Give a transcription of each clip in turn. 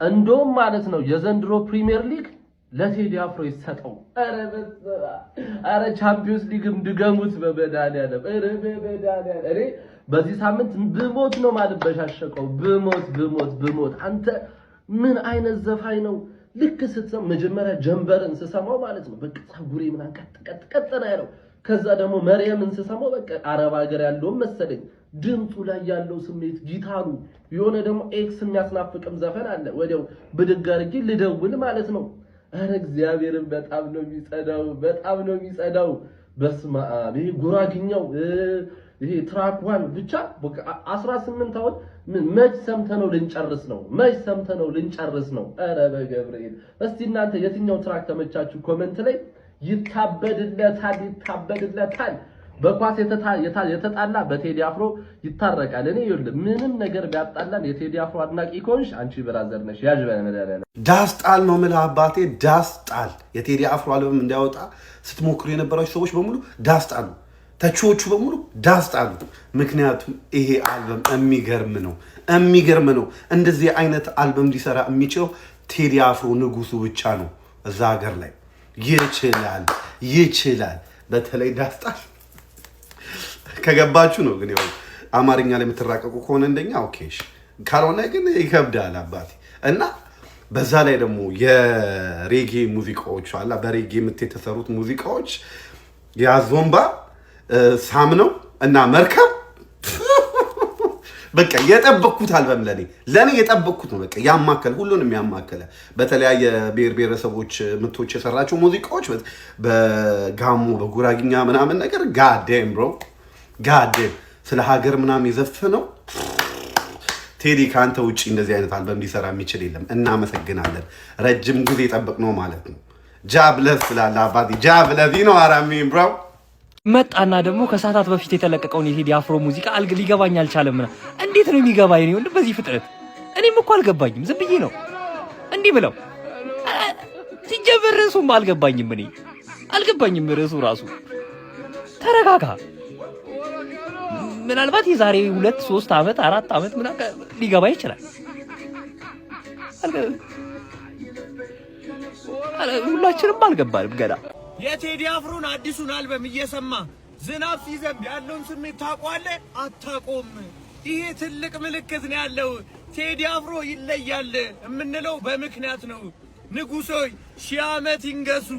እንደውም ማለት ነው የዘንድሮ ፕሪሚየር ሊግ ለቴዲ አፍሮ ይሰጠው። አረ ቻምፒየንስ ሊግም ድገሙት በመድኃኒዓለም። አረ በመድኃኒዓለም እኔ በዚህ ሳምንት ብሞት ነው ማለት በሻሸቀው ብሞት። አንተ ምን አይነት ዘፋኝ ነው? ልክ ስትሰማ መጀመሪያ ጀንበርን ስሰማው ማለት ነው በቃ ፀጉሬ ምናምን ቀጥ ነው ያለው። ከዛ ደግሞ መርየምን ስሰማው በቃ አረብ ሀገር ያለው መሰለኝ። ድምጡ ላይ ያለው ስሜት ጊታሩ የሆነ ደግሞ ኤክስ የሚያስናፍቅም ዘፈን አለ። ወዲያው ብድግ አድርጌ ልደውል ማለት ነው። አረ እግዚአብሔርን በጣም ነው የሚጸዳው። በስመ አብ ይሄ ጉራግኛው ይሄ ትራክ ዋን ብቻ 18 አሁን መች ሰምተነው ልንጨርስ ነው። አረ በገብርኤል እስቲ እናንተ የትኛው ትራክ ተመቻችሁ? ኮሜንት ላይ ይታበድለታል። በኳስ የተጣላ በቴዲ አፍሮ ይታረቃል። እኔ ይኸውልህ ምንም ነገር ቢያጣላን የቴዲ አፍሮ አድናቂ ከሆንሽ አንቺ ብራዘር ነሽ። ያዥ በመዳሪያ ዳስጣል ነው የምልህ አባቴ። ዳስጣል የቴዲ አፍሮ አልበም እንዲያወጣ ስትሞክሩ የነበራችሁ ሰዎች በሙሉ ዳስጣሉ፣ ተቺዎቹ በሙሉ ዳስጣሉ። ምክንያቱም ይሄ አልበም የሚገርም ነው። እንደዚህ አይነት አልበም ሊሰራ የሚችለው ቴዲ አፍሮ ንጉሱ ብቻ ነው እዛ ሀገር ላይ። ይችላል። በተለይ ዳስጣል ከገባችሁ ነው። ግን ያው አማርኛ ላይ የምትራቀቁ ከሆነ እንደኛ ኦኬ፣ ካልሆነ ግን ይከብዳል አባቴ። እና በዛ ላይ ደግሞ የሬጌ ሙዚቃዎች አላ በሬጌ ምት የተሰሩት ሙዚቃዎች ያዞምባ ሳምነው እና መርከብ በቃ የጠበቅኩት አልበም ለኔ የጠበቅኩት ነው። በቃ ያማከለ ሁሉንም ያማከለ በተለያየ ብሔር ብሔረሰቦች ምቶች የሰራቸው ሙዚቃዎች በጋሞ በጉራግኛ ምናምን ነገር ጋዴም ብሮ ጋዴም ስለ ሀገር ምናምን የዘፈነው ቴዲ ካንተ ውጪ እንደዚህ አይነት አልበም ሊሰራ የሚችል የለም። እናመሰግናለን። ረጅም ጊዜ ጠበቅነው ማለት ነው። ጃብለስ ስላለ አባቴ ጃብለስ ነው አራሚን ብሮ መጣና ደግሞ ከሰዓታት በፊት የተለቀቀውን የቴዲ አፍሮ ሙዚቃ ሊገባኝ አልቻለም። እንዴት ነው የሚገባኝ ነው በዚህ ፍጥነት? እኔም እኮ አልገባኝም። ዝም ብዬ ነው እንዲህ ብለው ሲጀምር ርዕሱም አልገባኝም። ርዕሱ ራሱ ተረጋጋ። ምናልባት የዛሬ 2 3 ዓመት 4 ዓመት ምናምን ሊገባ ይችላል። ሁላችንም አልገባንም ገና። የቴዲ አፍሮን አዲሱን አልበም እየሰማ ዝናብ ሲዘንብ ያለውን ስሜት ታውቀዋለህ? አታውቀውም? ይሄ ትልቅ ምልክት ነው ያለው። ቴዲ አፍሮ ይለያል የምንለው በምክንያት ነው። ንጉሶይ 1000 ዓመት ይንገሱ፣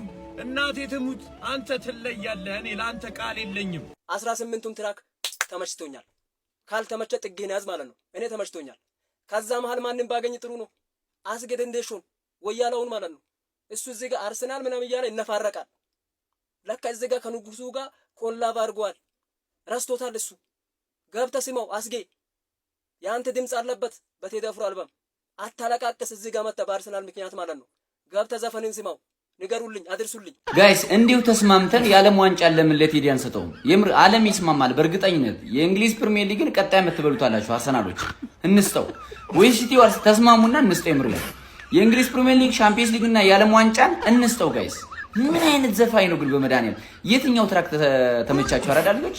እናቴ ትሙት፣ አንተ ትለያለህ። እኔ ለአንተ ቃል የለኝም። 18ቱም ትራክ ተመችቶኛል። ካልተመቸ ጥጌን ያዝ ማለት ነው። እኔ ተመችቶኛል። ከዛ መሃል ማንም ባገኝ ጥሩ ነው። አስገድ እንደሾን ወያላውን ማለት ነው። እሱ እዚህ ጋር አርሰናል ምናምን እያለ ይነፋረቃል። ለካ እዚህ ጋር ከንጉሱ ጋር ኮላብ አድርጓል። ረስቶታል። እሱ ገብተህ ስማው። አስጌ ያንተ ድምጽ አለበት በቴዲ አፍሮ አልበም። አታለቃቅስ። እዚህ ጋር መጣ በአርሰናል ምክንያት ማለት ነው። ገብተህ ዘፈንን ስማው። ንገሩልኝ፣ አድርሱልኝ። ጋይስ እንዲሁ ተስማምተን የዓለም ዋንጫ ለምን ለቴዲ አንሰጠውም? የምር ዓለም ይስማማል በእርግጠኝነት። የእንግሊዝ ፕሪሚየር ሊግን ቀጣይ የምትበሉታላችሁ አርሰናሎች እንስጠው። ወይ ሲቲ ዋርስ ተስማሙና እንስጠው። የምር የእንግሊዝ ፕሪሚየር ሊግ፣ ቻምፒየንስ ሊግ እና የዓለም ዋንጫን እንስጠው ጋይስ። ምን አይነት ዘፋኝ ነው ግን በመድኃኒዓለም። የትኛው ትራክ ተመቻችሁ? አራዳ ልጆች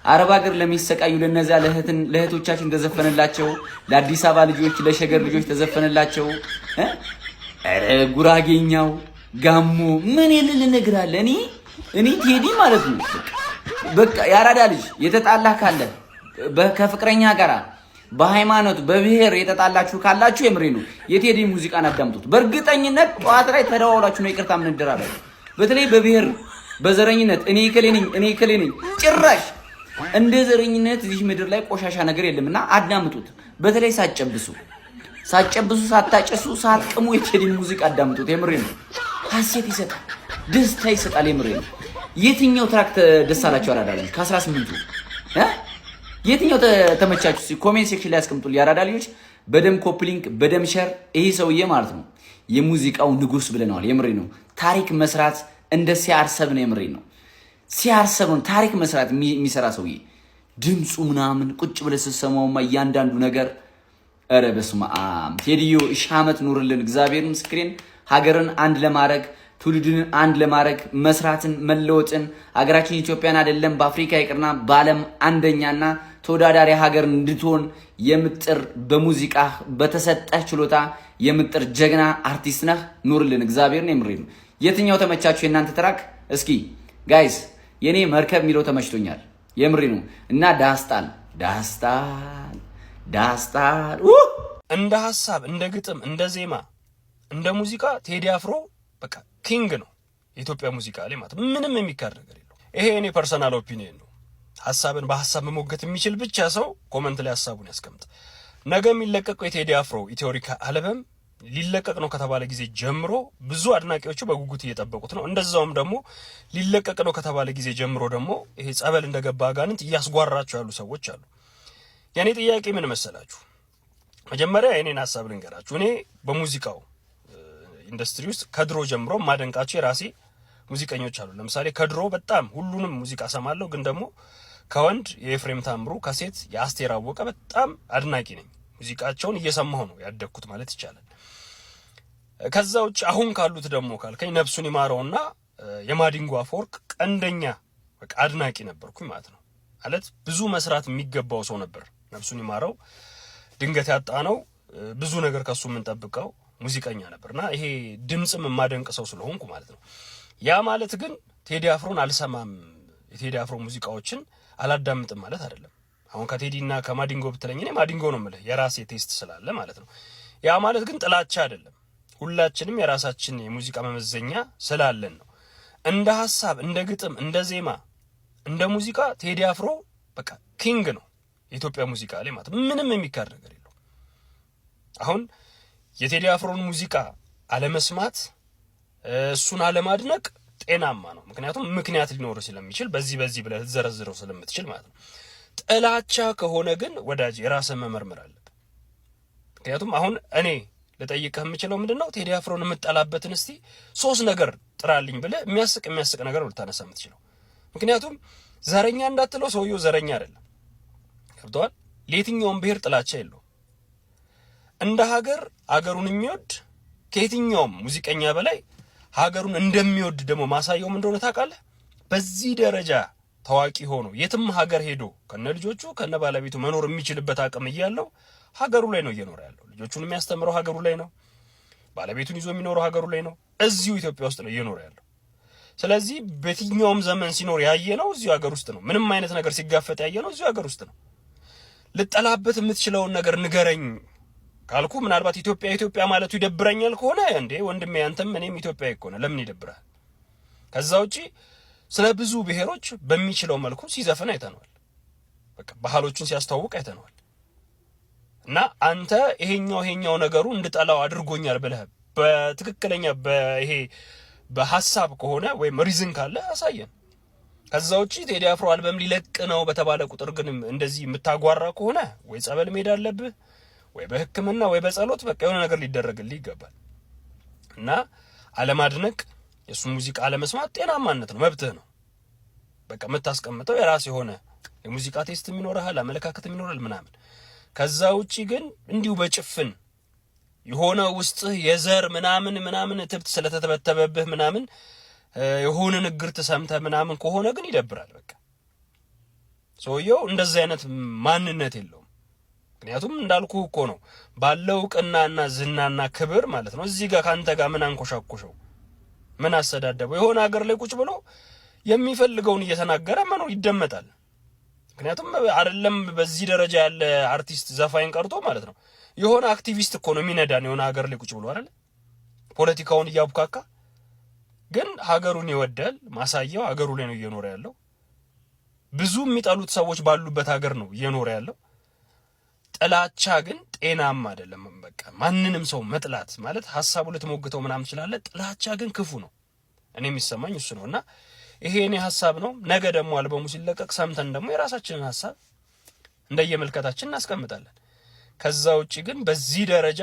አረብ ሀገር ለሚሰቃዩ ለነዛ ለእህቶቻችን ተዘፈነላቸው። ለአዲስ አበባ ልጆች ለሸገር ልጆች ተዘፈነላቸው። አረ ጉራጌኛው ጋሞ ምን የሌለ ነገር አለ? እኔ ቴዲ ማለት ነው በቃ የአራዳ ልጅ የተጣላ ካለ ከፍቅረኛ ጋር በሃይማኖት በብሔር የተጣላችሁ ካላችሁ የምሬ ነው የቴዲ ሙዚቃን አዳምጡት። በእርግጠኝነት ጧት ላይ ተደዋውላችሁ ነው ይቅርታ ምን እንደራረው። በተለይ በብሔር በዘረኝነት እኔ ከሌ ነኝ ጭራሽ እንደ ዘረኝነት እዚህ ምድር ላይ ቆሻሻ ነገር የለምና አዳምጡት። በተለይ ሳትጨብሱ ሳታጨሱ ሳትቅሙ የቴዲ ሙዚቃ አዳምጡት። የምሬ ነው ሀሴት ይሰጣል፣ ደስታ ይሰጣል። የምሬ ነው። የትኛው ትራክ ደስ አላችሁ አራዳ ልጅ ከ18ቱ የትኛው ተመቻችሁ? ኮሜንት ሴክሽን ላይ አስቀምጡልኝ። ያራዳ ልጆች በደም ኮፕሊንክ በደም ሸር ይሄ ሰውዬ ማለት ነው የሙዚቃው ንጉስ ብለናል። የምሬ ነው። ታሪክ መስራት እንደ ሲያርሰብ ነው። የምሬ ነው። ሲያርሰብ ነው ታሪክ መስራት የሚሰራ ሰውዬ። ድምፁ ምናምን ቁጭ ብለህ ስትሰማውማ እያንዳንዱ ነገር ኧረ በስመ አብ። ቴዲዮ 1000 ዓመት ኑርልን። እግዚአብሔር ምስክሬን። ሀገርን አንድ ለማድረግ ትውልድን አንድ ለማድረግ መስራትን መለወጥን ሀገራችን ኢትዮጵያን አይደለም በአፍሪካ ይቅርና በዓለም አንደኛና ተወዳዳሪ ሀገር እንድትሆን የምጥር በሙዚቃ በተሰጠህ ችሎታ የምጥር ጀግና አርቲስት ነህ። ኑርልን። እግዚአብሔርን የምሬ ነው። የትኛው ተመቻችሁ የእናንተ ትራክ? እስኪ ጋይስ የኔ መርከብ የሚለው ተመችቶኛል። የምሬ ነው። እና ዳስጣል እንደ ሐሳብ እንደ ግጥም እንደ ዜማ እንደ ሙዚቃ ቴዲ አፍሮ በቃ ኪንግ ነው የኢትዮጵያ ሙዚቃ ላይ ማለት ምንም የሚካድ ነገር የለው። ይሄ እኔ ፐርሰናል ኦፒኒየን ነው። ሐሳብን በሐሳብ መሞገት የሚችል ብቻ ሰው ኮመንት ላይ ሐሳቡን ያስቀምጥ። ነገ የሚለቀቀው የቴዲ አፍሮ ኢትዮሪካ አልበም ሊለቀቅ ነው ከተባለ ጊዜ ጀምሮ ብዙ አድናቂዎቹ በጉጉት እየጠበቁት ነው። እንደዛውም ደግሞ ሊለቀቅ ነው ከተባለ ጊዜ ጀምሮ ደግሞ ይሄ ጸበል እንደገባ አጋንንት እያስጓራቸው ያሉ ሰዎች አሉ። የኔ ጥያቄ ምን መሰላችሁ? መጀመሪያ የኔን ሐሳብ ልንገራችሁ። እኔ በሙዚቃው ኢንዱስትሪ ውስጥ ከድሮ ጀምሮ ማደንቃቸው የራሴ ሙዚቀኞች አሉ። ለምሳሌ ከድሮ በጣም ሁሉንም ሙዚቃ ሰማለሁ፣ ግን ደግሞ ከወንድ የኤፍሬም ታምሩ፣ ከሴት የአስቴር አወቀ በጣም አድናቂ ነኝ። ሙዚቃቸውን እየሰማሁ ነው ያደግኩት ማለት ይቻላል። ከዛ ውጭ አሁን ካሉት ደግሞ ካልከኝ ነፍሱን ይማረውና የማዲንጎ አፈወርቅ ቀንደኛ በቃ አድናቂ ነበርኩኝ ማለት ነው። ማለት ብዙ መስራት የሚገባው ሰው ነበር። ነፍሱን ይማረው ድንገት ያጣ ነው። ብዙ ነገር ከሱ የምንጠብቀው ሙዚቀኛ ነበርና ይሄ ድምጽም የማደንቅ ሰው ስለሆንኩ ማለት ነው። ያ ማለት ግን ቴዲ አፍሮን አልሰማም፣ የቴዲ አፍሮ ሙዚቃዎችን አላዳምጥም ማለት አይደለም። አሁን ከቴዲና ከማዲንጎ ብትለኝ እኔ ማዲንጎ ነው የምልህ የራሴ ቴስት ስላለ ማለት ነው። ያ ማለት ግን ጥላቻ አይደለም። ሁላችንም የራሳችን የሙዚቃ መመዘኛ ስላለን ነው። እንደ ሐሳብ እንደ ግጥም እንደ ዜማ እንደ ሙዚቃ ቴዲ አፍሮ በቃ ኪንግ ነው የኢትዮጵያ ሙዚቃ ላይ ማለት ምንም የሚካድ ነገር የለው። አሁን የቴዲ አፍሮን ሙዚቃ አለመስማት እሱን አለማድነቅ ጤናማ ነው። ምክንያቱም ምክንያት ሊኖር ስለሚችል በዚህ ብለህ ዘረዝረው ስለምትችል ማለት ነው። ጥላቻ ከሆነ ግን ወዳጅ የራስን መመርመር አለብህ። ምክንያቱም አሁን እኔ ልጠይቅህ የምችለው ምንድነው ቴዲ አፍሮን የምጠላበትን እስቲ 3 ነገር ጥራልኝ ብለህ የሚያስቅ ነገር ልታነሳ የምትችለው። ምክንያቱም ዘረኛ እንዳትለው ሰውየው ዘረኛ አይደለም። ገብቶሃል? ለየትኛውም ብሔር ጥላቻ የለውም። እንደ ሀገር አገሩን የሚወድ ከየትኛውም ሙዚቀኛ በላይ ሀገሩን እንደሚወድ ደግሞ ማሳየው ምን እንደሆነ ታውቃለህ? በዚህ ደረጃ ታዋቂ ሆኖ የትም ሀገር ሄዶ ከነ ልጆቹ ከነ ባለቤቱ መኖር የሚችልበት አቅም እያለው ሀገሩ ላይ ነው እየኖረ ያለው። ልጆቹን የሚያስተምረው ሀገሩ ላይ ነው። ባለቤቱን ይዞ የሚኖረው ሀገሩ ላይ ነው። እዚሁ ኢትዮጵያ ውስጥ ነው እየኖረ ያለው። ስለዚህ በየትኛውም ዘመን ሲኖር ያየነው እዚሁ ሀገር ውስጥ ነው። ምንም አይነት ነገር ሲጋፈጥ ያየነው እዚሁ ሀገር ውስጥ ነው። ልጠላበት የምትችለውን ነገር ንገረኝ ካልኩ ምናልባት ኢትዮጵያ ማለቱ ይደብረኛል ከሆነ እንዴ ወንድሜ አንተም እኔም ኢትዮጵያዊ እኮ ነን፣ ለምን ይደብራል? ከዛ ውጪ ስለ ብዙ ብሔሮች በሚችለው መልኩ ሲዘፈን አይተነዋል። በቃ ባህሎቹን ሲያስተዋውቅ አይተነዋል። እና አንተ ይሄኛው ነገሩ እንድጠላው አድርጎኛል ብለህ በትክክለኛ በይሄ በሐሳብ ከሆነ ወይም ሪዝን ካለ አሳየን። ከዛ ውጪ ቴዲ አፍሮ አልበም ሊለቅ ነው በተባለ ቁጥር ግን እንደዚህ የምታጓራ ከሆነ ወይ ጸበል መሄድ አለብህ ወይ በሕክምና ወይ በጸሎት በቃ የሆነ ነገር ሊደረግልህ ይገባል። እና አለማድነቅ የሱ ሙዚቃ አለመስማት ጤናማነት ነው፣ መብትህ ነው። በቃ የምታስቀምጠው የራስ የሆነ የሙዚቃ ቴስት የሚኖርሃል፣ አመለካከት የሚኖርሃል ምናምን። ከዛ ውጪ ግን እንዲሁ በጭፍን የሆነ ውስጥህ የዘር ምናምን ትብት ስለተተበተበብህ ምናምን የሆነ ንግር ተሰምተህ ምናምን ከሆነ ግን ይደብራል። በቃ ሰውየው እንደዚህ አይነት ማንነት የለውም። ምክንያቱም እንዳልኩ እኮ ነው ባለው እውቅናና ዝናና ክብር ማለት ነው። እዚህ ጋር ካንተ ጋር ምን አንኮሻኮሸው ምን አሰዳደበው? የሆነ ሀገር ላይ ቁጭ ብሎ የሚፈልገውን እየተናገረ መኖር ይደመጣል። ምክንያቱም አይደለም በዚህ ደረጃ ያለ አርቲስት ዘፋኝ ቀርቶ ማለት ነው የሆነ አክቲቪስት እኮ ነው የሚነዳን የሆነ ሀገር ላይ ቁጭ ብሎ አይደል ፖለቲካውን እያቡካካ፣ ግን ሀገሩን ይወዳል። ማሳያው ሀገሩ ላይ ነው እየኖረ ያለው። ብዙ የሚጠሉት ሰዎች ባሉበት ሀገር ነው እየኖረ ያለው። ጥላቻ ግን ጤናማ አይደለም። በቃ ማንንም ሰው መጥላት ማለት ሐሳቡ ልትሞግተው ምናምን ትችላለህ። ጥላቻ ግን ክፉ ነው። እኔ የሚሰማኝ እሱ ነውና ይሄ እኔ ሐሳብ ነው። ነገ ደግሞ አልበሙ ሲለቀቅ ሰምተን ደግሞ የራሳችንን ሐሳብ እንደየመልከታችን እናስቀምጣለን። ከዛ ውጪ ግን በዚህ ደረጃ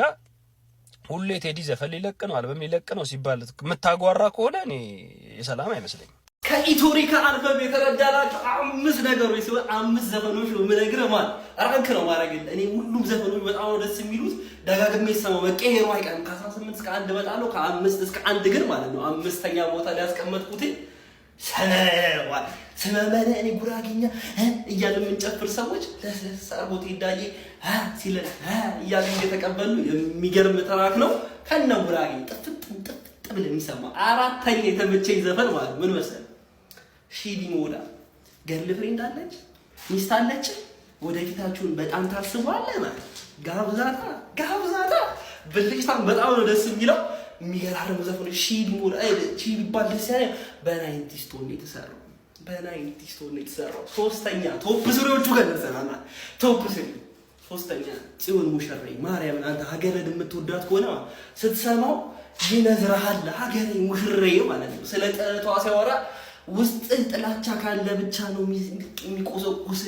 ሁሌ ቴዲ ዘፈን ሊለቅ ነው አልበም ሊለቅ ነው ሲባል የምታጓራ ከሆነ እኔ የሰላም አይመስለኝም። ከኢትዮሪካ አልበም የተረዳናቸው 5 ነገሮች ሲሆን 5 ዘፈኖች ነው የምነግርህ። ማለት ራንክ ነው ማድረግልህ። እኔ ሁሉም ዘፈኖች በጣም ነው ደስ የሚሉት። ደጋግሜ ሰማው መቀየሩ አይቀርም። ከ18 እስከ 1 እመጣለሁ፣ ከ5 እስከ 1 ግን ማለት ነው 5ኛ ቦታ ላይ ያስቀመጥኩት ሰነዋል ስመመነ እኔ ጉራጌኛ እያለ የምንጨፍር ሰዎች ለሰርቦት ሄዳዬ ሲለን እያለ እየተቀበሉ የሚገርም ተራክ ነው። ከነ ጉራጌ ጥፍጥ ብለን የሚሰማ አራተኛ የተመቸኝ ዘፈን ማለት ምን መሰለህ? ሺዲ ሞዳ ገርል ፍሬንድ አለች፣ ሚስት አለች፣ ወደፊታችሁን በጣም ታስቧለህ ማለት ጋብዛታ ብልጭታም በጣም ነው ደስ የሚለው። የሚገራርም ዘፈን ሺዲ ሞዳ ሺዲ ባል ደስ ያለ በ90 ስቶን የተሰራው ሶስተኛ ቶፕ ስሪዎቹ ጋር ደርሰናል። ቶፕ ስሪ ሶስተኛ ጽዮን ሙሽሬ ማርያም አንተ ሀገርን የምትወዳት ከሆነ ስትሰማው ይነዝርሃል። ሀገሬ ሙሽሬ ማለት ነው። ስለ ጥረቷ ሲያወራ ውስጥ ጥላቻ ካለ ብቻ ነው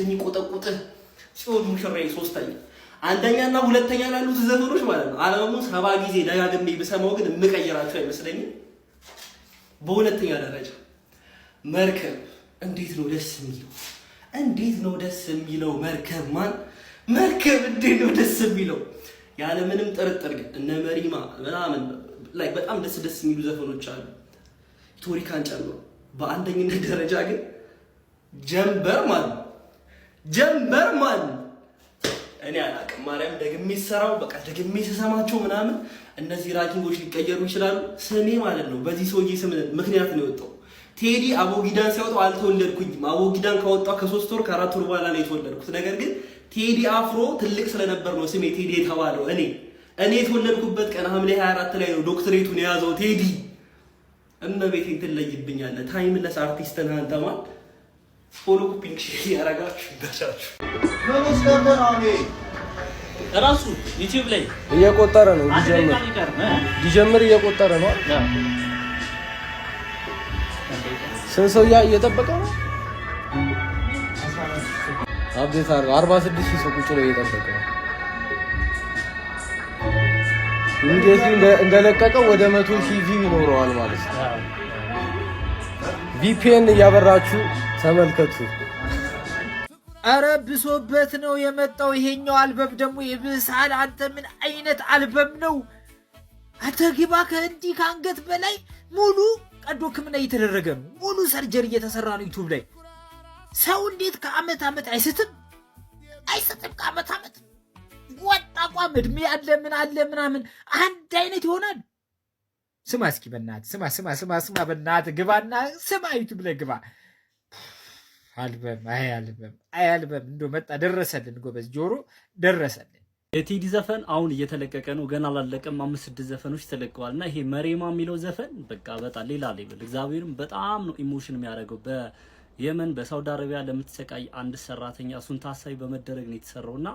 የሚቆጠቁጥ። ጽዮን ሙሽሬ ሶስተኛ። አንደኛና ሁለተኛ ላሉት ዘፈኖች ማለት ነው አለሙን 70 ጊዜ ደጋግሜ ብሰማው ግን የምቀይራቸው አይመስለኝም። በሁለተኛ ደረጃ መርከብ እንዴት ነው ደስ የሚለው መርከብ እንዴት ነው ደስ የሚለው ያለ ምንም ጥርጥር። ግን እነ መሪማ ምናምን ላይ በጣም ደስ የሚሉ ዘፈኖች አሉ ቶሪካን ጨምሮ። በአንደኝነት ደረጃ ግን ጀምበር ማን እኔ አላውቅም። ማርያም ደግሜ ሰራው በቃ ደግሜ ስሰማቸው ምናምን እነዚህ ራንኪንጎች ሊቀየሩ ይችላሉ። ስሜ ማለት ነው በዚህ ሰውዬ ስም ምክንያት ነው የወጣው። ቴዲ አቦጊዳን ሲያወጣው አልተወለድኩኝም። አቦጊዳን ካወጣው ከ3 ወር ከ4 ወር በኋላ ነው የተወለድኩት። ነገር ግን ቴዲ አፍሮ ትልቅ ስለነበር ነው ስሜ ቴዲ የተባለው። እኔ የተወለድኩበት ቀን ሐምሌ 24 ላይ ነው ዶክትሬቱን የያዘው ቴዲ። እመቤቴን ትለይብኛለህ። ታይምለስ አርቲስት ነህ አንተ ማለት ፎሎ ፒንክ ያረጋችሁ በቻችሁ ራሱ ዩቲዩብ ላይ እየቆጠረ ነው። ዲጀምር እየቆጠረ ነው። ስንት ሰው እየጠበቀ ነው? አብዴት አድርገው 46,000 ሰው ቁጭ ብሎ እየጠበቀ ነው። እንደዚህ እንደለቀቀው ወደ 100,000 ቪው ይኖረዋል ማለት ነው። ቪፒኤን እያበራችሁ ተመልከቱ። አረ ብሶበት ነው የመጣው ይሄኛው አልበም ደግሞ ይብሳል። አንተ ምን አይነት አልበም ነው? አንተ ግባ ከእንዲህ ከአንገት በላይ ሙሉ ቀዶ ሕክምና እየተደረገ ነው። ሙሉ ሰርጀሪ እየተሰራ ነው ዩቲዩብ ላይ። ሰው እንዴት ከአመት አይስትም ከአመት ወጣ አቋም እድሜ አለ ምን አለ ምናምን አንድ አይነት ይሆናል። ስማ እስኪ በእናትህ ስማ በእናትህ ግባና ስማ ዩቲዩብ ላይ ግባ። አልበም እንደው መጣ ደረሰልን ጎበዝ ጆሮ ደረሰልን። የቴዲ ዘፈን አሁን እየተለቀቀ ነው። ገና አላለቀም። 5-6 ዘፈኖች ተለቀዋልና ይሄ መሬማ የሚለው ዘፈን በቃ በጣም ሌላ ሌቭል እግዚአብሔርም በጣም ነው ኢሞሽን የሚያደርገው። በየመን በሳውዲ አረቢያ ለምትሰቃይ አንድ ሰራተኛ እሱን ታሳቢ በመደረግ ነው የተሰራውና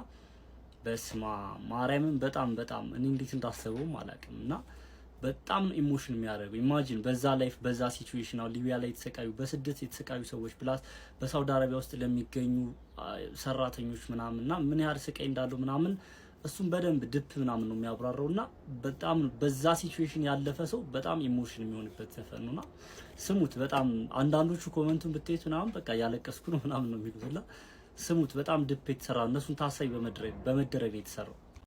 በስማ ማርያምን በጣም እኔ እንዴት እንዳሰበው አላውቅምና በጣም ነው ኢሞሽን የሚያደርገው። ኢማጂን በዛ ላይፍ በዛ ሲቹዌሽን አሁን ሊቢያ ላይ የተሰቃዩ በስደት የተሰቃዩ ሰዎች ፕላስ በሳውዲ አረቢያ ውስጥ ለሚገኙ ሰራተኞች ምናምንና ምን ያህል ስቃይ እንዳለው ምናምን እሱም በደንብ ድፕ ምናምን ነው የሚያብራራውና በጣም በዛ ሲቹዌሽን ያለፈ ሰው በጣም ኢሞሽን የሚሆንበት ዘፈን ነውና ስሙት። በጣም አንዳንዶቹ ኮሜንቱን ብትሄድ ምናምን በቃ ያለቀስኩ ነው ምናምን ነው የሚሉትና ስሙት። በጣም ድፕ የተሰራ እነሱን ታሳቢ በመደረግ የተሰራው